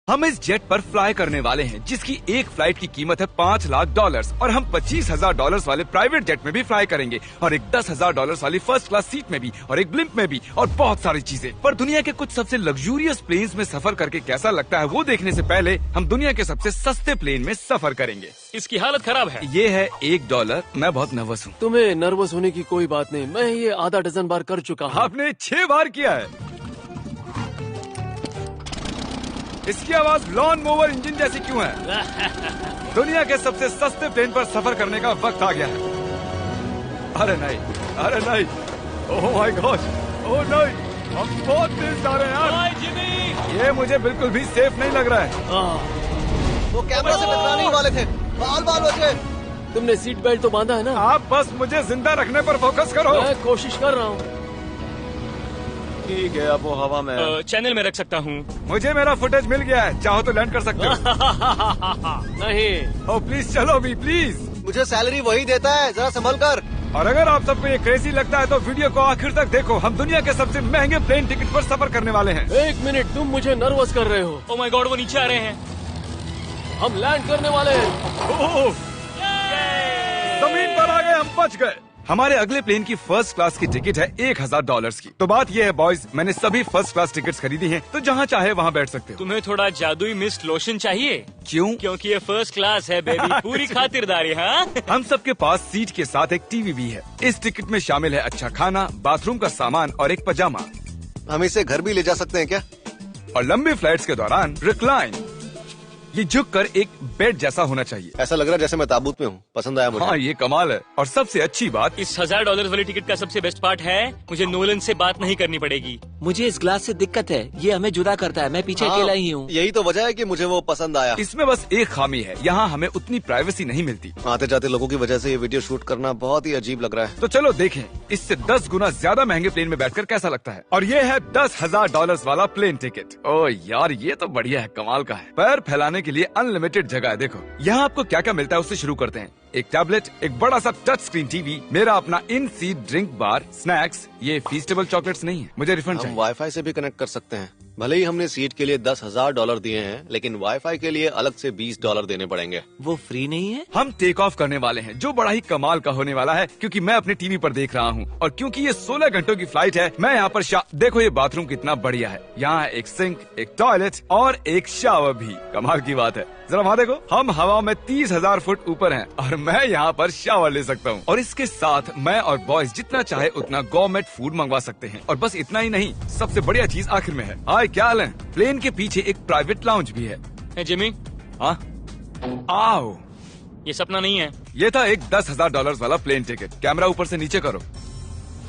हम इस जेट पर फ्लाई करने वाले हैं जिसकी एक फ्लाइट की कीमत है $5 लाख और हम $25,000 वाले प्राइवेट जेट में भी फ्लाई करेंगे और एक $10,000 वाली फर्स्ट क्लास सीट में भी और एक ब्लिम्प में भी और बहुत सारी चीजें। पर दुनिया के कुछ सबसे लग्जूरियस प्लेन्स में सफर करके कैसा लगता है वो देखने से पहले हम दुनिया के सबसे सस्ते प्लेन में सफर करेंगे। इसकी हालत खराब है। ये है $1। मैं बहुत नर्वस हूँ। तुम्हें नर्वस होने की कोई बात नहीं, मैं ये आधा डजन बार कर चुका हूँ। आपने 6 बार किया है। इसकी आवाज लॉन मोवर इंजन जैसी क्यों है? दुनिया के सबसे सस्ते प्लेन पर सफर करने का वक्त आ गया है। अरे नहीं, अरे नहीं, ओह माय गॉड, ओह नहीं, हम बहुत तेज जा रहे हैं यार। हाय जिमी, ये मुझे बिल्कुल भी सेफ नहीं लग रहा है। वो कैमरा से टकराने ही वाले थे, बाल बाल बचे। तुमने सीट बेल्ट तो बांधा है ना? आप बस मुझे जिंदा रखने पर फोकस करो। मैं कोशिश कर रहा हूँ। ठीक है, अब वो हवा में है। चैनल में रख सकता हूँ। मुझे मेरा फुटेज मिल गया है, चाहो तो लैंड कर सकते हो। नहीं। ओह प्लीज चलो भी प्लीज। मुझे सैलरी वही देता है, जरा संभल कर। और अगर आप सबको ये क्रेजी लगता है तो वीडियो को आखिर तक देखो। हम दुनिया के सबसे महंगे प्लेन टिकट पर सफर करने वाले हैं। एक मिनट, तुम मुझे नर्वस कर रहे हो। ओह माय गॉड, वो नीचे आ रहे हैं। हम लैंड करने वाले हैं। ओह, जमीन पर आ गए, हम बच गए। हमारे अगले प्लेन की फर्स्ट क्लास की टिकट है $1,000 की। तो बात ये है बॉयज, मैंने सभी फर्स्ट क्लास टिकट्स खरीदी हैं, तो जहाँ चाहे वहाँ बैठ सकते हो। तुम्हें थोड़ा जादुई मिस्ट लोशन चाहिए? क्यों? क्योंकि ये फर्स्ट क्लास है बेबी, पूरी खातिरदारी। हाँ, हम सबके पास सीट के साथ एक टीवी भी है। इस टिकट में शामिल है अच्छा खाना, बाथरूम का सामान और एक पजामा। हम इसे घर भी ले जा सकते हैं क्या? और लंबी फ्लाइट्स के दौरान रिक्लाइन, ये झुक कर एक बेड जैसा होना चाहिए। ऐसा लग रहा है जैसे मैं ताबूत में हूँ। पसंद आया मुझे। हाँ, ये कमाल है। और सबसे अच्छी बात, इस $1,000 वाली टिकट का सबसे बेस्ट पार्ट है मुझे नोलन से बात नहीं करनी पड़ेगी। मुझे इस ग्लास से दिक्कत है, ये हमें जुदा करता है। मैं पीछे अकेला ही हूँ। यही तो वजह है कि मुझे वो पसंद आया। इसमें बस एक खामी है, यहाँ हमें उतनी प्राइवेसी नहीं मिलती। आते जाते लोगों की वजह से ये वीडियो शूट करना बहुत ही अजीब लग रहा है। तो चलो देखें इससे 10 गुना ज्यादा महंगे प्लेन में बैठकर कैसा लगता है। और ये है $10,000 वाला प्लेन टिकट। ओह यार, ये तो बढ़िया है, कमाल का है। पैर फैलाने के लिए अनलिमिटेड जगह है। देखो यहाँ आपको क्या क्या मिलता है, उससे शुरू करते हैं। एक टैबलेट, एक बड़ा सा टच स्क्रीन टीवी, मेरा अपना इन सीट ड्रिंक बार, स्नैक्स। ये फीस्टेबल चॉकलेट्स नहीं है, मुझे रिफंड हम चाहिए। वाईफाई से भी कनेक्ट कर सकते हैं। भले ही हमने सीट के लिए $10,000 दिए हैं, लेकिन वाईफाई के लिए अलग से $20 देने पड़ेंगे। वो फ्री नहीं है? हम टेक ऑफ करने वाले हैं, जो बड़ा ही कमाल का होने वाला है, क्योंकि मैं अपने टीवी पर देख रहा हूँ। और क्योंकि ये 16 घंटों की फ्लाइट है, मैं यहाँ पर देखो ये बाथरूम कितना बढ़िया है। यहाँ है एक सिंक, एक टॉयलेट और एक शावर भी। कमाल की बात है, जरा वहाँ देखो, हम हवा में 30,000 फुट ऊपर हैं और मैं यहाँ पर शावर ले सकता हूँ। और इसके साथ मैं और बॉयज जितना चाहे उतना गवर्नमेंट फूड मंगवा सकते हैं। और बस इतना ही नहीं, सबसे बढ़िया चीज आखिर में है। हाय, क्या हाल है? प्लेन के पीछे एक प्राइवेट लाउंज भी है। है जिमी, हाँ, आओ। ये सपना नहीं है। ये था एक $10,000 वाला प्लेन टिकट। कैमरा ऊपर से नीचे करो।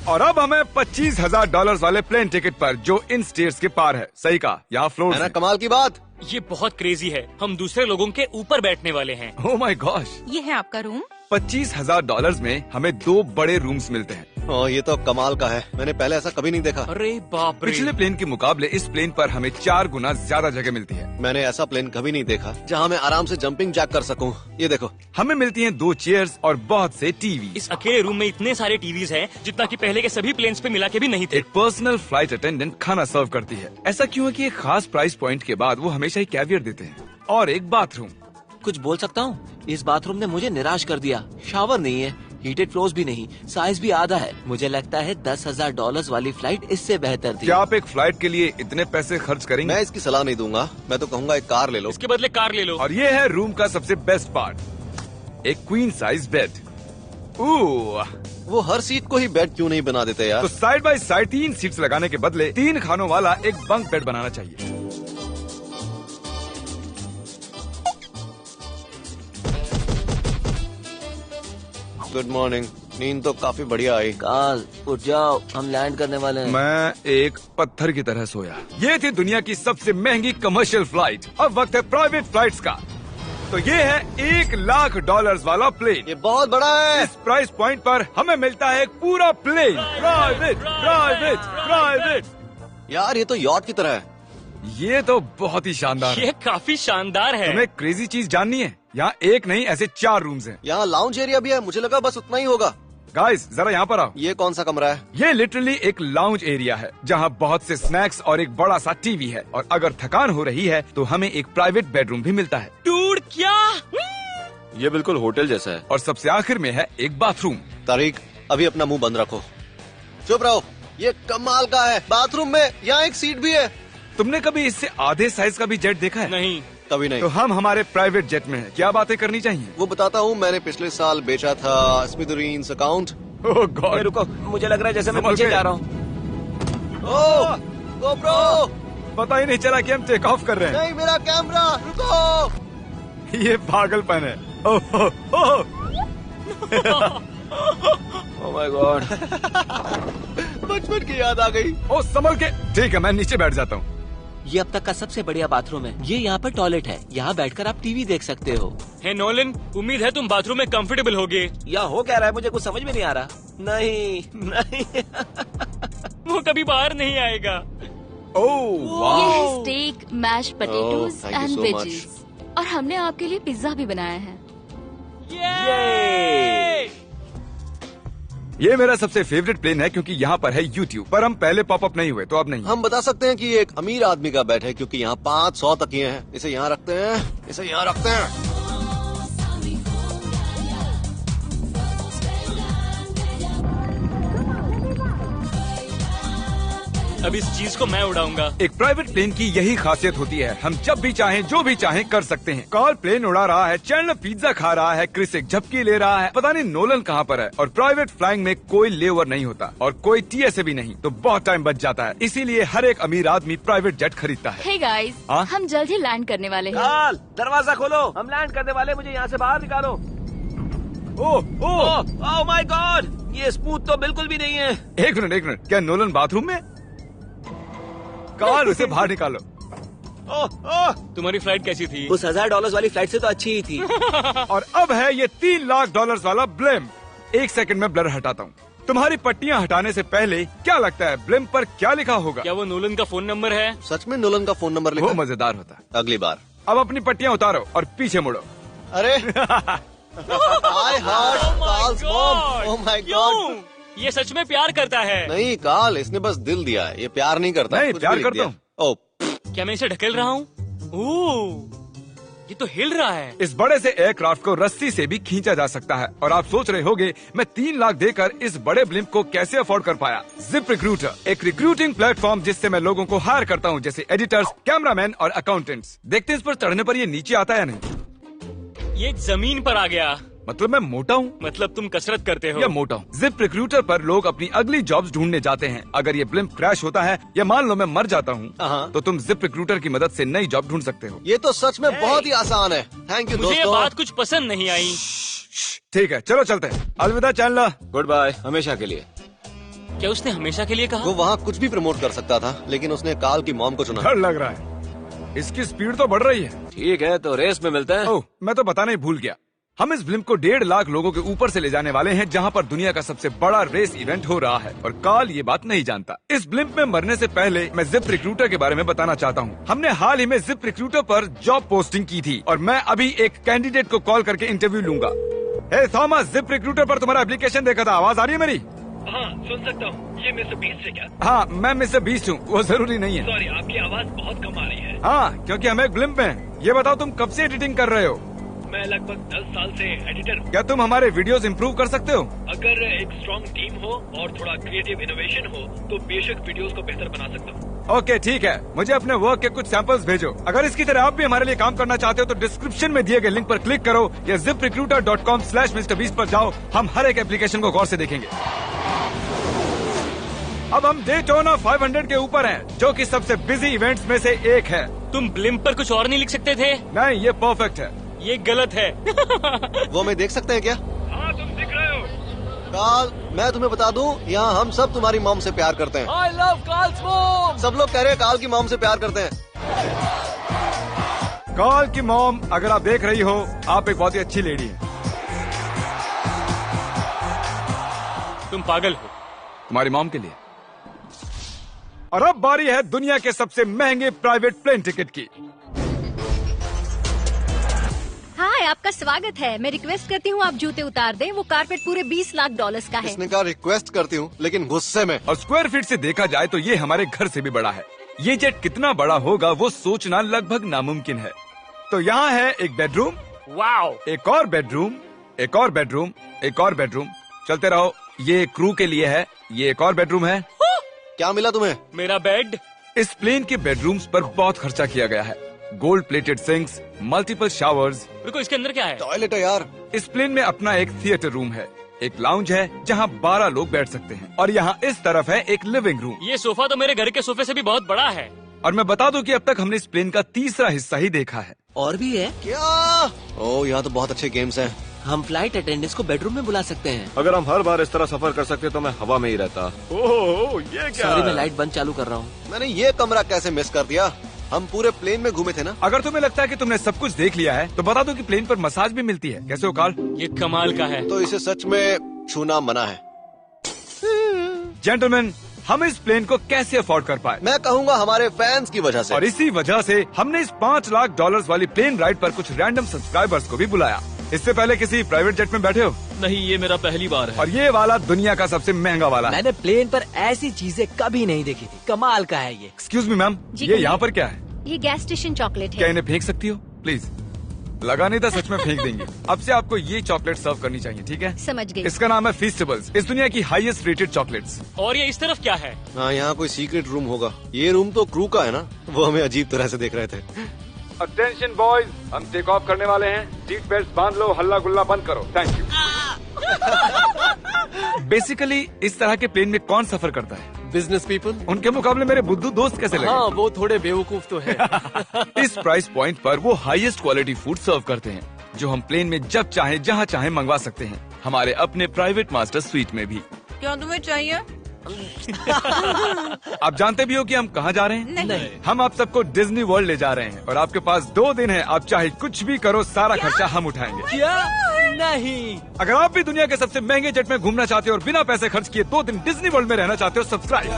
और अब हमें $25,000 वाले प्लेन टिकट पर, जो इन स्टेयर्स के पार है। सही कहा, यहाँ फ्लोर है ना कमाल की बात। ये बहुत क्रेजी है, हम दूसरे लोगों के ऊपर बैठने वाले हैं। ओह माय गॉश, ये है आपका रूम। $25,000 में हमें 2 बड़े रूम्स मिलते हैं। ओह, ये तो कमाल का है, मैंने पहले ऐसा कभी नहीं देखा। अरे बाप रे। पिछले प्लेन के मुकाबले इस प्लेन पर हमें 4 गुना ज्यादा जगह मिलती है। मैंने ऐसा प्लेन कभी नहीं देखा जहाँ मैं आराम से जंपिंग जैक कर सकूं। ये देखो, हमें मिलती हैं 2 चेयर्स और बहुत से टीवी। इस अकेले रूम में इतने सारे टीवीज हैं जितना कि पहले के सभी प्लेन्स पे मिला के भी नहीं थे। एक पर्सनल फ्लाइट अटेंडेंट खाना सर्व करती है। ऐसा क्यों है कि एक खास प्राइस पॉइंट के बाद वो हमेशा ही कैवियर देते हैं। और एक बाथरूम। कुछ बोल सकता हूँ? इस बाथरूम ने मुझे निराश कर दिया। शावर नहीं है, हीटेड फ्लोर्स भी नहीं, साइज भी आधा है। मुझे लगता है $10,000 वाली फ्लाइट इससे बेहतर थी। क्या आप एक फ्लाइट के लिए इतने पैसे खर्च करेंगे? मैं इसकी सलाह नहीं दूंगा। मैं तो कहूँगा एक कार ले लो। इसके बदले कार ले लो। और ये है रूम का सबसे बेस्ट पार्ट, एक क्वीन साइज बेड। वो हर सीट को ही बेड क्यों नहीं बना देते यार? तो साइड बाय साइड 3 सीट्स लगाने के बदले 3 खानों वाला एक बंक बेड बनाना चाहिए। Good morning. नींद तो काफी बढ़िया आई। काल, उठ जाओ, हम लैंड करने वाले हैं। मैं एक पत्थर की तरह सोया। ये थी दुनिया की सबसे महंगी कमर्शियल फ्लाइट। अब वक्त है प्राइवेट फ्लाइट्स का। तो ये है $1,00,000 वाला प्लेन। ये बहुत बड़ा है। इस प्राइस पॉइंट पर हमें मिलता है एक पूरा प्लेन। Private, private, private. यार, ये तो यॉट की तरह है। ये तो बहुत ही शानदार है। ये काफी शानदार है। तुम्हें क्रेजी चीज जाननी है? यहाँ एक नहीं, ऐसे 4 रूम्स हैं। यहाँ लाउंज एरिया भी है, मुझे लगा बस उतना ही होगा। गाइस जरा यहाँ पर आओ। ये कौन सा कमरा है? ये लिटरली एक लाउंज एरिया है जहाँ बहुत से स्नैक्स और एक बड़ा सा टीवी है, और अगर थकान हो रही है तो हमें एक प्राइवेट बेडरूम भी मिलता है। डूड क्या? ये बिल्कुल होटल जैसा है। और सबसे आखिर में है एक बाथरूम। तारिक, अभी अपना मुंह बंद रखो। चुप रहो। ये कमाल का है। बाथरूम में यहाँ एक सीट भी है। तुमने कभी इससे आधे साइज का भी जेट देखा है? नहीं। कभी नहीं। तो हम हमारे प्राइवेट जेट में हैं। क्या बातें करनी चाहिए? वो बताता हूँ, मैंने पिछले साल बेचा था स्मिथरीन्स अकाउंट। ओह ए, गॉड। रुको, मुझे लग रहा है जैसे मैं संभल पीछे के। जा रहा हूँ। ओह गोप्रो, पता ही नहीं चला कि हम टेक ऑफ कर रहे हैं। नहीं मेरा कैमरा, रुको। ये पागलपन है। Oh oh, oh. Oh my God. बचपन की याद आ गई। ओ संभल के। ठीक है, मैं नीचे बैठ जाता हूँ। ये अब तक का सबसे बढ़िया बाथरूम है। ये यहाँ पर टॉयलेट है। यहाँ बैठकर आप टीवी देख सकते हो। हे नोलन, उम्मीद है तुम बाथरूम में कंफर्टेबल होगे। या हो क्या रहा है, मुझे कुछ समझ में नहीं आ रहा। नहीं नहीं। वो कभी बाहर नहीं आएगा। ओह ये वाह। है steak, mash potatoes thank you and so veggies, और हमने आपके लिए पिज्जा भी बनाया है। ये ये मेरा सबसे फेवरेट प्लेन है क्योंकि यहाँ पर है YouTube, पर हम पहले पॉपअप नहीं हुए तो अब नहीं। हम बता सकते हैं कि ये एक अमीर आदमी का बेड है क्योंकि यहाँ 500 तकिए हैं। इसे यहाँ रखते हैं, इसे यहाँ रखते हैं। अब इस चीज को मैं उड़ाऊंगा। एक प्राइवेट प्लेन की यही खासियत होती है, हम जब भी चाहें जो भी चाहें कर सकते हैं। कार्ल प्लेन उड़ा रहा है, चैंडलर पिज्जा खा रहा है, क्रिस एक झपकी ले रहा है, पता नहीं नोलन कहाँ पर है। और प्राइवेट फ्लाइंग में कोई लेओवर नहीं होता और कोई TSA भी नहीं, तो बहुत टाइम बच जाता है। इसीलिए हर एक अमीर आदमी प्राइवेट जेट खरीदता है। हे गाइस, हाँ? हम जल्द ही लैंड करने वाले हैं। काल, दरवाजा खोलो, हम लैंड करने वाले। मुझे यहाँ से बाहर निकालो। ओह ओह, ओह माय गॉड, ये स्मूथ तो बिल्कुल भी नहीं है। एक मिनट, क्या नोलन बाथरूम में? कार्ल उसे बाहर निकालो। ओह ओह, तुम्हारी फ्लाइट कैसी थी? उस $1000 वाली फ्लाइट से तो अच्छी ही थी। और अब है ये $3 लाख वाला ब्लिम। एक सेकंड में ब्लर हटाता हूँ। तुम्हारी पट्टियाँ हटाने से पहले क्या लगता है ब्लिम पर क्या लिखा होगा? क्या वो नोलन का फोन नंबर है? सच में नोलन का फोन नंबर वो लिखा? मजेदार होता है। अगली बार। अब अपनी पट्टियाँ उतारो और पीछे मुड़ो। अरे I heart Carl's mom. Oh my God. क्यों? ये सच में प्यार करता है। नहीं कार्ल, इसने बस दिल दिया है, ये प्यार नहीं करता। नहीं, कुछ प्यार भी लिख करता दिया। हूँ। ओह, क्या मैं इसे ढकेल रहा हूँ? ओह, ये तो हिल रहा है। इस बड़े से एयरक्राफ्ट को रस्सी से भी खींचा जा सकता है। और आप सोच रहे होंगे मैं 3 लाख देकर इस बड़े ब्लिम्प को कैसे अफोर्ड कर पाया। जिप रिक्रूटर, एक रिक्रूटिंग प्लेटफॉर्म जिससे मैं लोगों को हायर करता हूँ, जैसे एडिटर्स, कैमरामैन और अकाउंटेंट्स। देखते हैं इस पर चढ़ने पर ये नीचे आता है या नहीं। ये जमीन पर आ गया। मतलब मैं मोटा हूँ मतलब तुम कसरत करते हो। या मोटा हूँ। जिप रिक्रूटर पर लोग अपनी अगली जॉब्स ढूंढने जाते हैं। अगर ये ब्लिम्प क्रैश होता है या मान लो मैं मर जाता हूँ, हाँ। तो तुम जिप रिक्रूटर की मदद से नई जॉब ढूंढ सकते हो। ये तो सच में बहुत ही आसान है। थैंक यू मुझे ये दोस्तों। बात कुछ पसंद नहीं आई। ठीक है, चलो चलते हैं। अलविदा चैंडलर। गुड बाय, हमेशा के लिए। क्या उसने हमेशा के लिए कहा? वो वहाँ कुछ भी प्रमोट कर सकता था, लेकिन उसने कार्ल की मॉम को चुना। डर लग रहा है। इसकी स्पीड तो बढ़ रही है। ठीक है, तो रेस में मिलते हैं। ओह, मैं तो बताना ही भूल गया। हम इस ब्लिम्प को 1.5 लाख लोगों के ऊपर से ले जाने वाले हैं, जहां पर दुनिया का सबसे बड़ा रेस इवेंट हो रहा है। और कार्ल ये बात नहीं जानता। इस ब्लिम्प में मरने से पहले मैं जिप रिक्रूटर के बारे में बताना चाहता हूँ। हमने हाल ही में जिप रिक्रूटर पर जॉब पोस्टिंग की थी और मैं अभी एक कैंडिडेट को कॉल करके इंटरव्यू लूंगा। हे थॉमस, जिप रिक्रूटर पर तुम्हारा एप्लीकेशन देखा था। आवाज आ रही है मेरी? हाँ, सुन सकता हूँ। ये मिस्टर बीस्ट से क्या? हाँ, मैं मिस्टर बीस्ट हूँ। वो जरूरी नहीं है। सॉरी, आपकी आवाज बहुत कम आ रही है। हाँ, क्योंकि हम एक ब्लिम्प में हैं। ये बताओ तुम कब से एडिटिंग कर रहे हो? मैं लगभग 10 साल से एडिटर हूँ। क्या तुम हमारे वीडियोस इम्प्रूव कर सकते हो? अगर एक स्ट्रॉन्ग टीम हो और थोड़ा क्रिएटिव इनोवेशन हो तो बेशक वीडियोस को बेहतर बना सकता हूँ। ओके, ठीक है। मुझे अपने वर्क के कुछ सैंपल्स भेजो। अगर इसकी तरह आप भी हमारे लिए काम करना चाहते हो तो डिस्क्रिप्शन में दिए गए लिंक पर क्लिक करो या ziprecruiter.com/MrBeast पर जाओ। हम हर एक एप्लीकेशन को गौर से देखेंगे। अब हम डेटोना 500 के ऊपर हैं, जो कि सबसे बिजी इवेंट्स में से एक है। तुम ब्लिम्प पर कुछ और नहीं लिख सकते थे? नहीं, ये परफेक्ट है। ये गलत है। वो हमें देख सकते हैं क्या? हाँ, तुम दिख रहे हो। कार्ल, मैं तुम्हें बता दूं, यहाँ हम सब तुम्हारी मॉम से प्यार करते हैं। I love Carl's mom। सब लोग कह रहे हैं कार्ल की मॉम से प्यार करते हैं। कार्ल की मॉम, अगर आप देख रही हो, आप एक बहुत ही अच्छी लेडी है। तुम पागल हो। तुम्हारी मॉम के लिए। और अब बारी है दुनिया के सबसे महंगे प्राइवेट प्लेन टिकट की। हाय आपका स्वागत है। मैं रिक्वेस्ट करती हूँ आप जूते उतार दें। वो कारपेट पूरे 20 लाख डॉलर्स का है। इसने कहा रिक्वेस्ट करती हूँ, लेकिन गुस्से में। और स्क्वायर फीट से देखा जाए तो ये हमारे घर से भी बड़ा है। ये जेट कितना बड़ा होगा वो सोचना लगभग नामुमकिन है। तो यहाँ है एक बेडरूम, वाओ, एक और बेडरूम, एक और बेडरूम, एक और बेडरूम। चलते रहो। ये क्रू के लिए है। ये एक और बेडरूम है। क्या मिला तुम्हें? मेरा बेड। इस प्लेन के बेडरूम्स पर बहुत खर्चा किया गया है। Gold plated sinks, multiple showers. रुको, इसके अंदर क्या है? टॉयलेट है यार। इस प्लेन में अपना एक थिएटर रूम है, एक लाउंज है जहाँ 12 लोग बैठ सकते हैं, और यहाँ इस तरफ है एक लिविंग रूम। ये सोफा तो मेरे घर के सोफे से भी बहुत बड़ा है। और मैं बता दूं कि अब तक हमने इस प्लेन का तीसरा हिस्सा ही देखा है। और भी है क्या? ओह, यहाँ तो बहुत अच्छे गेम्स हैं। हम फ्लाइट अटेंडेंट्स को बेडरूम में बुला सकते हैं। अगर हम हर बार इस तरह सफर कर सकते तो मैं हवा में ही रहता। ओह, ये क्या? सॉरी, मैं लाइट बंद चालू कर रहा हूँ। मैंने ये कमरा कैसे मिस कर दिया? हम पूरे प्लेन में घूमे थे ना। अगर तुम्हें लगता है कि तुमने सब कुछ देख लिया है तो बता दो कि प्लेन पर मसाज भी मिलती है। कैसे हो कार्ल? ये कमाल का है। तो इसे सच में छूना मना है। जेंटलमैन, हम इस प्लेन को कैसे अफोर्ड कर पाए? मैं कहूँगा हमारे फैंस की वजह से। और इसी वजह से हमने इस 5 लाख डॉलर्स वाली प्लेन राइड पर कुछ रैंडम सब्सक्राइबर्स को भी बुलाया। इससे पहले किसी प्राइवेट जेट में बैठे हो? नहीं, ये मेरा पहली बार है। और ये वाला दुनिया का सबसे महंगा वाला है। मैंने प्लेन पर ऐसी चीजें कभी नहीं देखी थी। कमाल का है ये। एक्सक्यूज मी मैम, जी ये कहिए। यहाँ पर क्या है? ये गैस स्टेशन चॉकलेट क्या है। इन्हें फेंक सकती हो? प्लीज। लगा नहीं था, सच में फेंक देंगे। अब से आपको ये चॉकलेट सर्व करनी चाहिए, ठीक है? समझ गई। इसका नाम है फीस्टेबल्स, इस दुनिया की हाईएस्ट रेटेड चॉकलेट्स। और ये इस तरफ क्या है? हाँ, यहाँ कोई सीक्रेट रूम होगा। ये रूम तो क्रू का है ना। वो हमें अजीब तरह से देख रहे थे। अटेंशन बॉयज, हम टेक ऑफ करने वाले हैं। सीट बेल्ट बांध लो, हल्ला गुल्ला बंद करो। Thank you. बेसिकली इस तरह के प्लेन में कौन सफर करता है? Business people. उनके मुकाबले मेरे बुद्धू दोस्त कैसे लगे? हाँ, वो थोड़े बेवकूफ तो है। इस प्राइस पॉइंट पर वो हाईएस्ट क्वालिटी फूड सर्व करते हैं, जो हम प्लेन में जब चाहे जहाँ चाहे मंगवा सकते हैं, हमारे अपने प्राइवेट मास्टर स्वीट में भी। क्या तुम्हें चाहिए? आप जानते भी हो कि हम कहाँ जा रहे हैं? नहीं। हम आप सबको डिज्नी वर्ल्ड ले जा रहे हैं, और आपके पास 2 दिन है। आप चाहे कुछ भी करो, सारा खर्चा हम उठाएंगे। क्या? नहीं। अगर आप भी दुनिया के सबसे महंगे जेट में घूमना चाहते हो और बिना पैसे खर्च किए 2 दिन डिज्नी वर्ल्ड में रहना चाहते हो, सब्सक्राइब।